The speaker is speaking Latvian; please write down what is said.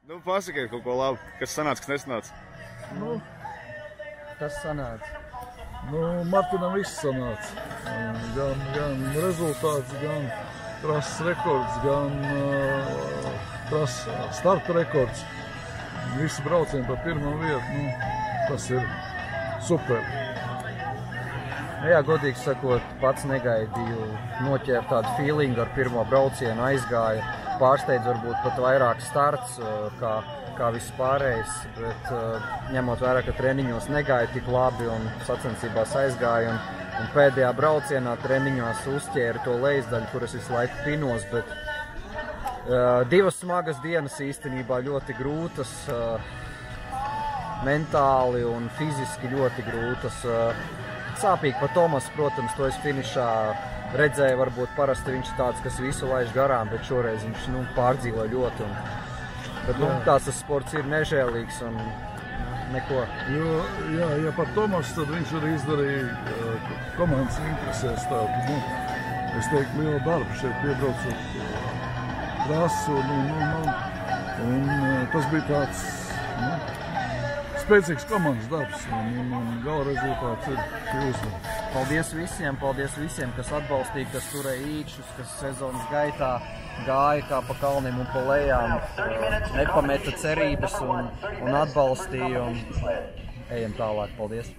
Nu, pasakiet kaut ko labu, kas sanāca, kas nesanāca. Nu, Kas sanāca? Martinam viss sanāca. Gan rezultāts, gan trases rekords, gan starta rekords. Visi braucieni pa pirmo vietu, tas ir super. Jā, godīgi sakot, pats negaidīju, noķēru tādu feelingu ar pirmo braucienu, aizgāju, pārsteidz varbūt pat vairāk starts, kā viss pārējais, bet ņemot vērā, ka treniņos negāja tik labi un sacensībās aizgāju, un pēdējā braucienā treniņos uzķēru to lejasdaļu, kuras visu laiku pinos, bet divas smagas dienas īstenībā ļoti grūtas, mentāli un fiziski ļoti grūtas. Sāpīgi par Tomasu, protams, to es finišā redzēju, varbūt parasti viņš ir tāds, kas visu laiž garām, bet šoreiz viņš pārdzīvoja ļoti. Bet tas sports ir nežēlīgs un neko. Ja par Tomasu, tad viņš arī izdarīja komandas interesēs tādu, es teiktu, lielu darbu šeit piebraucot trasu, un tas bija tāds spēcīgs komandas darbs, un gala rezultāts ir uzvar. Paldies visiem, kas atbalstīja, kas turēja īkšķus, kas sezonas gaitā gāja kā pa kalniem un pa lejām, nepameta cerības un atbalstīja, un ejam tālāk. Paldies!